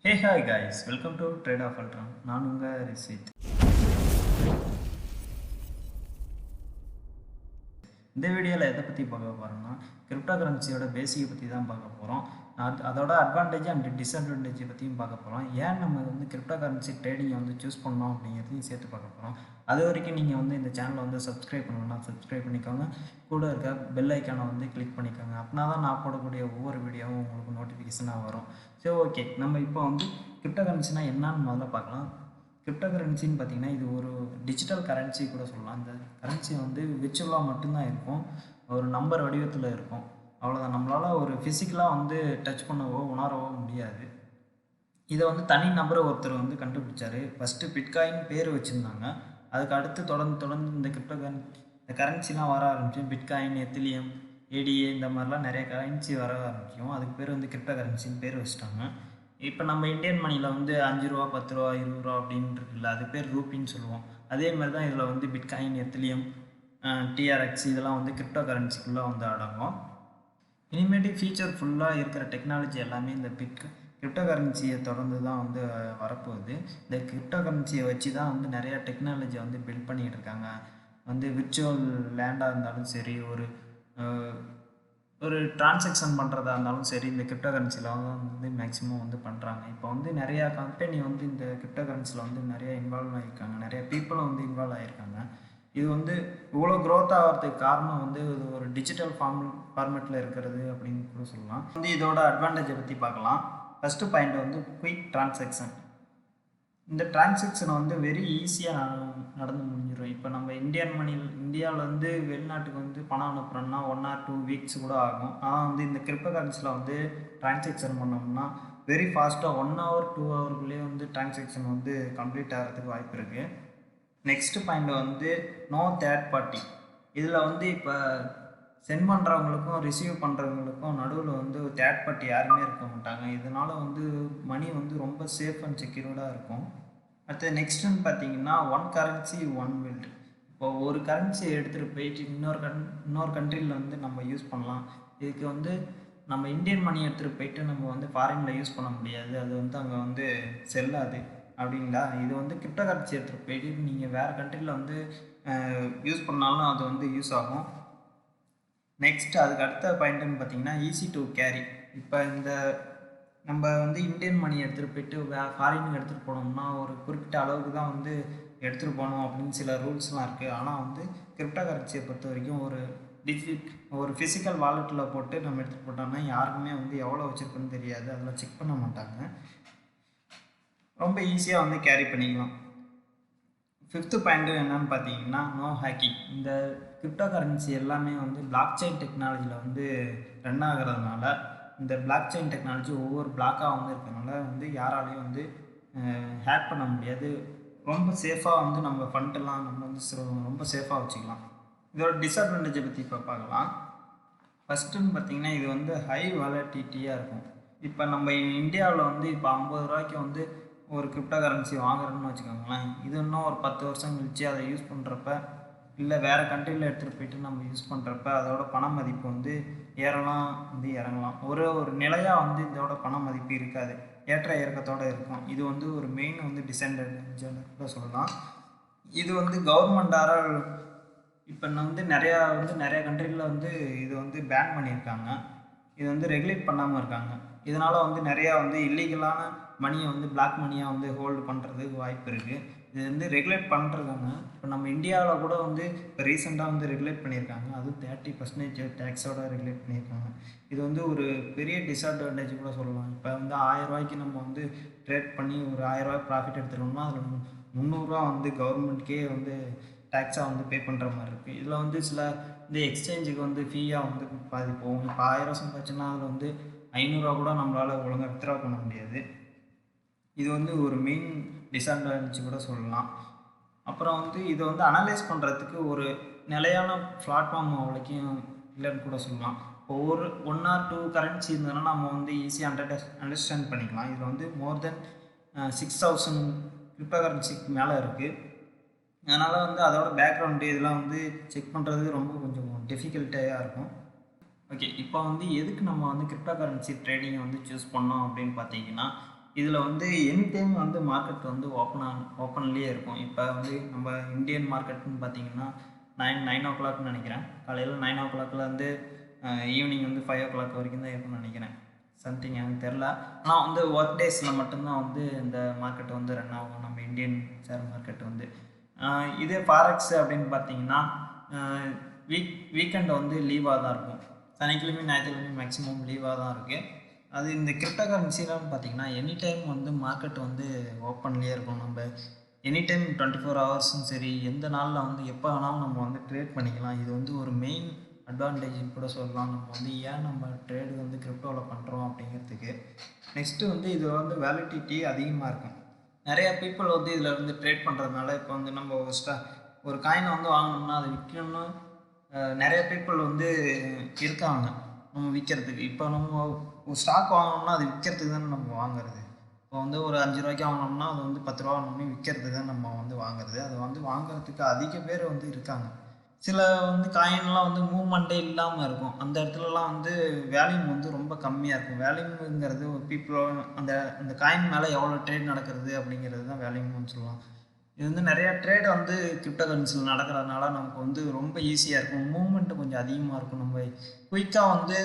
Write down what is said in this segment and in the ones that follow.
Hey hi guys, welcome to Trade of Ultron. நான் உங்க ரிஷித். இந்த வீடியோவில் எதை பற்றி பார்க்க போகிறோம்னா கிரிப்டோ கரன்சியோட பேசிக்கை பற்றி தான் பார்க்க போகிறோம். அதோட அட்வான்டேஜ் அண்ட் டிஸ்அட்வான்டேஜை பற்றியும் பார்க்க போகிறோம். ஏன் நம்ம கிரிப்டோ கரன்சி ட்ரேடிங்கை சூஸ் பண்ணோம் அப்படிங்கிறதையும் சேர்த்து பார்க்க போகிறோம். அது வரைக்கும் நீங்கள் இந்த சேனலை சப்ஸ்கிரைப் பண்ணணும்னா சப்ஸ்கிரைப் பண்ணிக்கோங்க. கூட இருக்க பெல் ஐக்கானை கிளிக் பண்ணிக்கோங்க. அப்படின்னா தான் நான் போடக்கூடிய ஒவ்வொரு வீடியோவும் உங்களுக்கு நோட்டிஃபிகேஷனாக வரும். சரி, ஓகே, நம்ம இப்போ கிரிப்டோ கரன்சினா என்னன்னு முதல்ல பார்க்கலாம். கிரிப்டோ கரன்சின்னு பார்த்தீங்கன்னா இது ஒரு டிஜிட்டல் கரன்சி கூட சொல்லலாம். இந்த கரன்சி விர்ச்சுவலாக மட்டும்தான் இருக்கும், ஒரு நம்பர் வடிவத்தில் இருக்கும், அவ்வளோதான். நம்மளால் ஒரு ஃபிசிக்கலாக டச் பண்ணவோ உணரவோ முடியாது. இதை தனி நபரை ஒருத்தர் கண்டுபிடிச்சாரு. ஃபஸ்ட்டு பிட்காயின் பேர் வச்சுருந்தாங்க. அதுக்கு அடுத்து தொடர்ந்து இந்த கரன்சிலாம் வர ஆரம்பிச்சு. பிட்காயின், எத்திலியம், ஏடிஏ இந்த மாதிரிலாம் நிறைய கரன்சி வர ஆரம்பிக்கும். அதுக்கு பேர் கிரிப்டோ கரன்சின்னு பேர் வச்சுட்டாங்க. இப்போ நம்ம இந்தியன் மணியில் 5 ரூபா, 10 ரூபா, 20 ரூபா அப்படின்னு இருக்குல்ல, அது பேர் ரூபின்னு சொல்லுவோம். அதே மாதிரி தான் இதில் பிட்காயின், எத்திலியம், டிஆர்எக்ஸ் இதெல்லாம் கிரிப்டோ கரன்சிக்குள்ளே அடங்கும். இனிமேட்டு ஃபியூச்சர் ஃபுல்லாக இருக்கிற டெக்னாலஜி எல்லாமே இந்த கிரிப்டோ கரன்சியை தொடர்ந்து தான் வரப்போகுது. இந்த கிரிப்டோ கரன்சியை வச்சு தான் நிறையா டெக்னாலஜியை பில்ட் பண்ணிகிட்டு இருக்காங்க. விர்ச்சுவல் லேண்டாக இருந்தாலும் சரி, ஒரு டிரான்சாக்ஷன் பண்ணுறதா இருந்தாலும் சரி, இந்த கிரிப்டோ கரன்சியில் மேக்ஸிமம் பண்ணுறாங்க. இப்போ நிறையா கம்பெனி இந்த கிரிப்டோ கரன்சியில் நிறையா இன்வால்வ் ஆகியிருக்காங்க. நிறைய பீப்புளும் இன்வால்வ் ஆகியிருக்காங்க. இது இவ்வளோ க்ரோத் ஆகிறதுக்கு காரணம் இது ஒரு டிஜிட்டல் ஃபார்மேட்டில் இருக்கிறது அப்படின்னு கூட சொல்லலாம். இதோட அட்வான்டேஜை பற்றி பார்க்கலாம். First point quick transaction. இந்த டிரான்சாக்ஷனை வெரி ஈஸியாக நடந்து முடிஞ்சிடும். இப்போ நம்ம இந்தியாவிலேருந்து வெளிநாட்டுக்கு பணம் அனுப்புகிறோம்னா 1 or 2 வீக்ஸ் கூட ஆகும். ஆனால் இந்த கிரிப்டோ கரன்சியில் டிரான்சாக்ஷன் பண்ணோம்னா வெரி ஃபாஸ்ட்டாக 1 hour 2 hourக்குள்ளேயே டிரான்சாக்ஷன் கம்ப்ளீட் ஆகிறதுக்கு வாய்ப்பு இருக்குது. Next point no third party. இதில் இப்போ சென்ட் பண்ணுறவங்களுக்கும் ரிசீவ் பண்ணுறவங்களுக்கும் நடுவில் தேர்ட் பார்ட்டி யாருமே இருக்க மாட்டாங்க. இதனால் மணி ரொம்ப சேஃப் அண்ட் செக்யூர்டாக இருக்கும். அடுத்து நெக்ஸ்ட்டுன்னு பார்த்தீங்கன்னா ஒன் கரன்சி ஒன் வேர்ல்டு. இப்போ ஒரு கரன்சியை எடுத்துகிட்டு போயிட்டு இன்னொரு கண்ட்ரியில் நம்ம யூஸ் பண்ணலாம். இதுக்கு நம்ம இந்தியன் மணி எடுத்துகிட்டு போயிட்டு நம்ம ஃபாரினில் யூஸ் பண்ண முடியாது. அது அங்கே செல்லாது அப்படிங்களா. இது கிரிப்டோ கரன்சி எடுத்துகிட்டு போயிட்டு நீங்கள் வேறு கண்ட்ரியில் யூஸ் பண்ணாலும் அது யூஸ் ஆகும். நெக்ஸ்ட் அதுக்கு அடுத்த பாயிண்ட்டுன்னு பார்த்தீங்கன்னா ஈஸி டு கேரி. இப்போ நம்ம இந்தியன் மணி எடுத்துகிட்டு போயிட்டு ஃபாரினுக்கு எடுத்துகிட்டு போனோம்னா ஒரு குறிப்பிட்ட அளவுக்கு தான் எடுத்துகிட்டு போகணும் அப்படின்னு சில ரூல்ஸ்லாம் இருக்குது. ஆனால் கிரிப்டோ கரன்சியை பொறுத்த வரைக்கும் ஒரு ஃபிசிக்கல் வாலெட்டில் போட்டு நம்ம எடுத்துகிட்டு போட்டோம்னா யாருக்குமே எவ்வளோ வச்சுருக்குன்னு தெரியாது. அதில் செக் பண்ண மாட்டாங்க. ரொம்ப ஈஸியாக கேரி பண்ணிக்கலாம். ஃபிஃப்த்து பாயிண்ட்டு என்னன்னு பார்த்தீங்கன்னா நோ ஹேக்கிங். இந்த கிரிப்டோ கரன்சி எல்லாமே பிளாக் செயின் டெக்னாலஜியில் ரன் ஆகிறதுனால, இந்த பிளாக் செயின் டெக்னாலஜி ஒவ்வொரு பிளாக்காக இருக்கிறதுனால யாராலையும் ஹேக் பண்ண முடியாது. ரொம்ப சேஃபாக நம்ம ஃபண்டெல்லாம் நம்ம ரொம்ப சேஃபாக வச்சுக்கலாம். இதோட டிஸ்அட்வான்டேஜை பற்றி இப்போ பார்க்கலாம். ஃபஸ்ட்டுன்னு பார்த்தீங்கன்னா இது ஹை வாலட்டிலிட்டியாக இருக்கும். இப்போ நம்ம இந்தியாவில் இப்போ 50 ரூபாய்க்கு ஒரு கிரிப்டோ கரன்சி வாங்குறோன்னு வச்சுக்கோங்களேன். இது இன்னும் ஒரு 10 வருஷம் கழிச்சு அதை யூஸ் பண்ணுறப்ப, இல்லை வேறு கண்ட்ரியில் எடுத்துகிட்டு போயிட்டு நம்ம யூஸ் பண்ணுறப்ப அதோட பண மதிப்பு ஏறலாம் இறங்கலாம். ஒரு நிலையாக இதோட பண மதிப்பு இருக்காது, ஏற்ற இறக்கத்தோடு இருக்கும். இது ஒரு மெயின் டிஸ்அட்வான்டேஜ் கூட சொல்லலாம். இது கவர்மெண்டாரால் இப்போ நிறையா கண்ட்ரியில் இது பேன் பண்ணியிருக்காங்க. இது ரெகுலேட் பண்ணாமல் இருக்காங்க. இதனால் நிறையா இல்லீகலான மணியை பிளாக் மணியாக ஹோல்டு பண்ணுறதுக்கு வாய்ப்பு இருக்குது. இது ரெகுலேட் பண்ணுறாங்க. இப்போ நம்ம இந்தியாவில் கூட இப்போ ரீசெண்டாக ரெகுலேட் பண்ணியிருக்காங்க. அதுவும் 30% டேக்ஸோட ரெகுலேட் பண்ணியிருக்காங்க. இது ஒரு பெரிய டிஸ்அட்வான்டேஜ் கூட சொல்லலாம். இப்போ 1000 ரூபாய்க்கு நம்ம ட்ரேட் பண்ணி ஒரு 1000 ரூபாய் ப்ராஃபிட் எடுத்துட்டோம்னா அதில் 300 ரூபா கவர்மெண்ட்கே டேக்ஸாக பே பண்ணுற மாதிரி இருக்குது. இதில் சில எக்ஸ்சேஞ்சுக்கு ஃபீயாக பாதி போகும். இப்போ 1000 சம்பாதிச்சுன்னா அதில் 500 ரூபா கூட நம்மளால் ஒழுங்காக வித்ட்ரா பண்ண முடியாது. இது ஒரு மெயின் டிஸ்அட்வான்டேஜ் கூட சொல்லலாம். அப்புறம் இதை அனலைஸ் பண்ணுறதுக்கு ஒரு நிலையான பிளாட்ஃபார்ம் அவ்வளோக்கும் இல்லைன்னு கூட சொல்லலாம். இப்போ 1 or 2 கரன்சி இருந்ததுன்னா நம்ம ஈஸியாக அண்டர்ஸ்டாண்ட் பண்ணிக்கலாம். இதில் மோர் தென் 6000 கிரிப்டோ கரன்சிக்கு மேலே இருக்குது. அதனால் அதோட பேக்ரவுண்டு இதெல்லாம் செக் பண்ணுறது ரொம்ப கொஞ்சம் டிஃபிகல்ட்டாக இருக்கும். ஓகே, இப்போ எதுக்கு நம்ம கிரிப்டோ கரன்சி ட்ரேடிங்கை சூஸ் பண்ணோம் அப்படின்னு பார்த்தீங்கன்னா, இதில் வந்து எனி டைம் வந்து மார்க்கெட் வந்து ஓப்பன்லேயே இருக்கும். இப்போ வந்து நம்ம இந்தியன் மார்க்கெட்னு பார்த்தீங்கன்னா 9 நினைக்கிறேன். காலையில் 9 ஈவினிங் வந்து 5 வரைக்கும் தான் இருக்கும்னு நினைக்கிறேன். சம்திங் எனக்கு தெரில. ஆனால் வந்து ஒர்க் டேஸில் மட்டும்தான் வந்து இந்த மார்க்கெட் வந்து ரன் ஆகும், நம்ம இந்தியன் ஷேர் மார்க்கெட் வந்து. இதே ஃபாரெக்ஸ் அப்படின்னு பார்த்தீங்கன்னா வீக்கெண்ட் வந்து லீவாக தான் இருக்கும். சனிக்கிழமை ஞாயிற்றுக்கிழமை மேக்ஸிமம் லீவாக தான் இருக்குது. அது இந்த கிரிப்டோ கரன்சிலாம் பார்த்தீங்கன்னா எனி டைம் வந்து மார்க்கெட் வந்து ஓப்பன்லேயே இருக்கும். நம்ம எனி டைம் 24 ஹவர்ஸும் சரி, எந்த நாளில் வந்து எப்போ வேணாலும் நம்ம வந்து ட்ரேட் பண்ணிக்கலாம். இது வந்து ஒரு மெயின் அட்வான்டேஜ்னு கூட சொல்லலாம். நம்ம வந்து ஏன் நம்ம ட்ரேடு வந்து கிரிப்டோவில் பண்ணுறோம் அப்படிங்கிறதுக்கு. நெக்ஸ்ட்டு வந்து இது வந்து வேலிடிட்டி அதிகமாக இருக்கும். நிறையா பீப்புள் வந்து இதில் வந்து ட்ரேட் பண்ணுறதுனால இப்போ வந்து நம்ம ஒரு காயினை வந்து வாங்கினோம்னா அதை விற்கணும்னு நிறைய பீப்புள் வந்து இருக்காங்க நம்ம விற்கிறதுக்கு. இப்போ நம்ம ஒரு ஸ்டாக் வாங்கினோம்னா அது விற்கிறதுக்கு தானே நம்ம வாங்குறது. இப்போ வந்து ஒரு 5 ரூபாய்க்கு வாங்கினோம்னா அது வந்து 10 ரூபா வாங்கினோம்னா விற்கிறதுக்கு தான் நம்ம வந்து வாங்குறது. அது வந்து வாங்குறதுக்கு அதிக பேர் வந்து இருக்காங்க. சில வந்து காயின்லாம் வந்து மூவ்மெண்ட்டே இல்லாமல் இருக்கும். அந்த இடத்துலலாம் வந்து வேல்யூம் வந்து ரொம்ப கம்மியாக இருக்கும். வேல்யூங்கிறது ஒரு பீப்புளோட அந்த காயின் மேலே எவ்வளோ ட்ரேட் நடக்கிறது அப்படிங்கிறது தான் வேல்யூம்னு சொல்லலாம். இது வந்து நிறையா ட்ரேட் வந்து கிரிப்டோ கரன்சியில் நடக்கிறதுனால நமக்கு வந்து ரொம்ப ஈஸியாக இருக்கும். மூவ்மெண்ட்டு கொஞ்சம் அதிகமாக இருக்கும். நம்ம குயிக்காக வந்து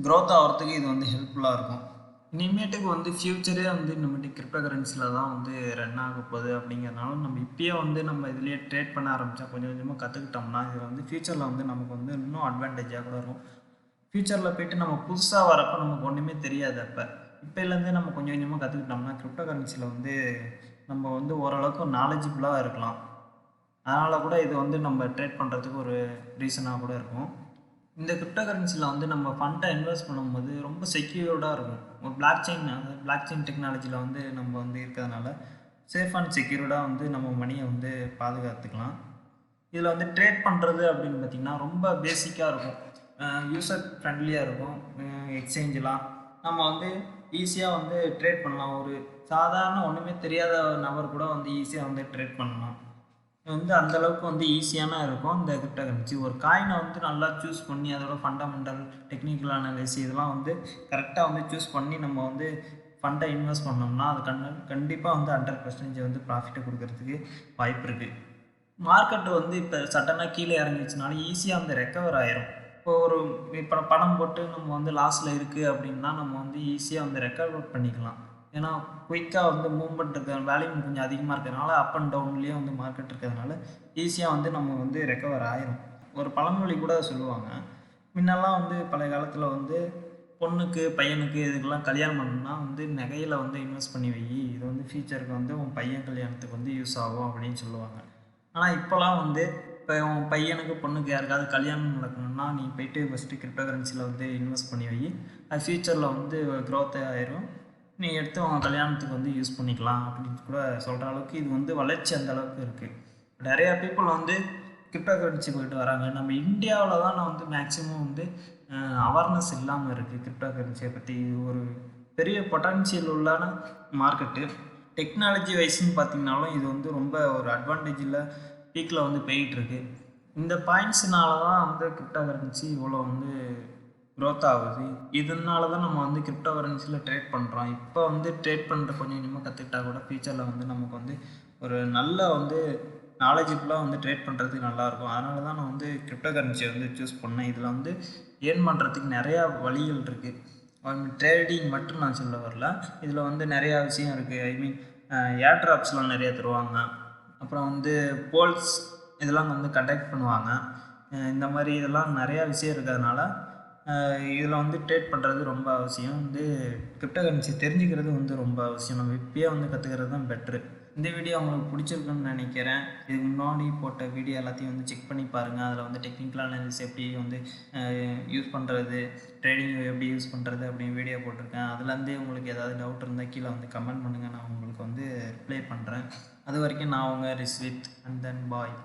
க்ரோத் ஆகிறதுக்கு இது வந்து ஹெல்ப்ஃபுல்லாக இருக்கும். இனிமேட்டுக்கு வந்து ஃப்யூச்சரே வந்து இனிமேட்டு கிரிப்டோ கரன்சியில் தான் வந்து ரன் ஆக போகுது. அப்படிங்கிறதுனால நம்ம இப்போயே வந்து நம்ம இதுலேயே ட்ரேட் பண்ண ஆரம்பித்தா கொஞ்சம் கொஞ்சமாக கற்றுக்கிட்டோம்னா இது வந்து ஃப்யூச்சரில் வந்து நமக்கு வந்து இன்னும் அட்வான்டேஜாக கூட இருக்கும். ஃப்யூச்சரில் போய்ட்டு நம்ம புதுசாக வரப்போ நமக்கு ஒன்றுமே தெரியாது. இப்போலேருந்தே நம்ம கொஞ்சம் கொஞ்சமாக கற்றுக்கிட்டோம்னா கிரிப்டோ கரன்சியில் வந்து நம்ம வந்து ஓரளவுக்கு நாலேஜபிளாக இருக்கலாம். அதனால் கூட இது வந்து நம்ம ட்ரேட் பண்ணுறதுக்கு ஒரு ரீசனாக கூட இருக்கும். இந்த கிரிப்டோ கரன்சியில் வந்து நம்ம ஃபண்டை இன்வெஸ்ட் பண்ணும்போது ரொம்ப செக்யூர்டாக இருக்கும். ஒரு பிளாக் செயின் டெக்னாலஜியில் வந்து நம்ம வந்து இருக்கிறதுனால சேஃப் அண்ட் செக்யூர்டாக வந்து நம்ம மணியை வந்து பாதுகாத்துக்கலாம். இதில் வந்து ட்ரேட் பண்ணுறது அப்படின்னு பார்த்திங்கன்னா ரொம்ப பேசிக்காக இருக்கும். யூசர் ஃப்ரெண்ட்லியாக இருக்கும். எக்ஸ்சேஞ்செலாம் நம்ம வந்து ஈஸியாக வந்து ட்ரேட் பண்ணலாம். ஒரு சாதாரண ஒன்றுமே தெரியாத நபர் கூட வந்து ஈஸியாக வந்து ட்ரேட் பண்ணலாம். வந்து அந்தளவுக்கு வந்து ஈஸியான இருக்கும் இந்த கிரிப்டோ கரன்சி. ஒரு காயினை வந்து நல்லா சூஸ் பண்ணி அதோட ஃபண்டமெண்டல் டெக்னிக்கல் அனாலிசிஸ் இதெல்லாம் வந்து கரெக்டாக வந்து சூஸ் பண்ணி நம்ம வந்து ஃபண்டை இன்வெஸ்ட் பண்ணோம்னா அது கண்டிப்பாக வந்து 100% வந்து ப்ராஃபிட்டை கொடுக்கறதுக்கு வாய்ப்பு இருக்குது. மார்க்கெட்டு வந்து இப்போ சட்டனாக கீழே இறங்கிச்சுனாலும் ஈஸியாக வந்து ரெக்கவர் ஆயிரும். இப்போ பணம் போட்டு நம்ம வந்து லாஸில் இருக்குது அப்படின்னா நம்ம வந்து ஈஸியாக வந்து ரெக்கவர் பண்ணிக்கலாம். ஏன்னா குயிக்காக வந்து மூவ்மெண்ட் இருக்கிற வேல்யூம் கொஞ்சம் அதிகமாக இருக்கிறதுனால அப் அண்ட் டவுன்லேயே வந்து மார்க்கெட் இருக்கிறதுனால ஈஸியாக வந்து நம்ம வந்து ரெக்கவர் ஆயிரும். ஒரு பழமொழி கூட சொல்லுவாங்க. முன்னெல்லாம் வந்து பழைய காலத்தில் வந்து பொண்ணுக்கு பையனுக்கு இதுக்கெல்லாம் கல்யாணம் பண்ணணும்னா வந்து நகையில் வந்து இன்வெஸ்ட் பண்ணி வை, இது வந்து ஃபியூச்சருக்கு வந்து உன் பையன் கல்யாணத்துக்கு வந்து யூஸ் ஆகும் அப்படின்னு சொல்லுவாங்க. ஆனால் இப்போலாம் வந்து இப்போ உன் பையனுக்கு பொண்ணுக்கு யாருக்காவது கல்யாணம் நடக்கணும்னா நீ போய்ட்டு ஃபஸ்ட்டு கிரிப்டோ கரன்சியில் வந்து இன்வெஸ்ட் பண்ணி வை, அது ஃபியூச்சரில் வந்து க்ரோத் ஆயிரும், நீ எடுத்து உன் கல்யாணத்துக்கு வந்து யூஸ் பண்ணிக்கலாம் அப்படின்னு கூட சொல்கிற அளவுக்கு இது வந்து வளர்ச்சி அந்த அளவுக்கு இருக்குது. நிறையா பீப்புள் வந்து கிரிப்டோ கரன்சி போயிட்டு வராங்க. நம்ம இந்தியாவில் தான் நான் வந்து மேக்ஸிமம் வந்து அவேர்னஸ் இல்லாமல் இருக்குது கிரிப்டோ கரன்சியை பற்றி. இது ஒரு பெரிய பொட்டன்ஷியல் உள்ளான மார்க்கெட்டு. டெக்னாலஜி வைஸ்ன்னு பார்த்திங்கனாலும் இது வந்து ரொம்ப ஒரு அட்வான்டேஜில் பீக்கில் வந்து போயிட்டுருக்கு. இந்த பாயிண்ட்ஸ்னால தான் வந்து கிரிப்டோ கரன்சி இவ்வளோ வந்து க்ரோத் ஆகுது. இதனால தான் நம்ம வந்து கிரிப்டோ கரன்சியில் ட்ரேட் பண்ணுறோம். இப்போ வந்து ட்ரேட் பண்ணுற கொஞ்சம் கொஞ்சமாக கற்றுக்கிட்டா கூட ஃபியூச்சரில் வந்து நமக்கு வந்து ஒரு நல்ல வந்து நாலேஜபிளாக வந்து ட்ரேட் பண்ணுறதுக்கு நல்லாயிருக்கும். அதனால தான் நான் வந்து கிரிப்டோ கரன்சியை வந்து சூஸ் பண்ணேன். இதில் வந்து ஏர்ன் பண்ணுறதுக்கு நிறையா வழிகள் இருக்குது. ட்ரேடிங் மட்டும் நான் சொல்ல வரல, இதில் வந்து நிறையா விஷயம் இருக்குது. ஐ மீன் ஏர் ட்ராப்ஸ்லாம் நிறையா தருவாங்க. அப்புறம் வந்து போல்ஸ் இதெல்லாம் வந்து கண்டக்ட் பண்ணுவாங்க. இந்த மாதிரி இதெல்லாம் நிறையா விஷயம் இருக்கிறதுனால இதில் வந்து ட்ரேட் பண்ணுறது ரொம்ப அவசியம். வந்து கிரிப்டோ கரன்சி தெரிஞ்சுக்கிறது வந்து ரொம்ப அவசியம். நம்ம இப்பயே வந்து கற்றுக்கிறது தான் பெட்ரு. இந்த வீடியோ உங்களுக்கு பிடிச்சிருக்குன்னு நினைக்கிறேன். இதுக்கு முன்னாடி போட்ட வீடியோ எல்லாத்தையும் வந்து செக் பண்ணி பாருங்கள். அதில் வந்து டெக்னிக்கல் அனாலிசிஸ் எப்படி வந்து யூஸ் பண்ணுறது, ட்ரேடிங் எப்படி யூஸ் பண்ணுறது அப்படின்னு வீடியோ போட்டிருக்கேன். அதுலேருந்தே உங்களுக்கு ஏதாவது டவுட் இருந்தால் கீழே வந்து கமெண்ட் பண்ணுங்கள், நான் உங்களுக்கு வந்து ரிப்ளை பண்ணுறேன். அது வரைக்கும் நான் உங்கள் ரிஸ்வித் அண்ட் தென் பாய்.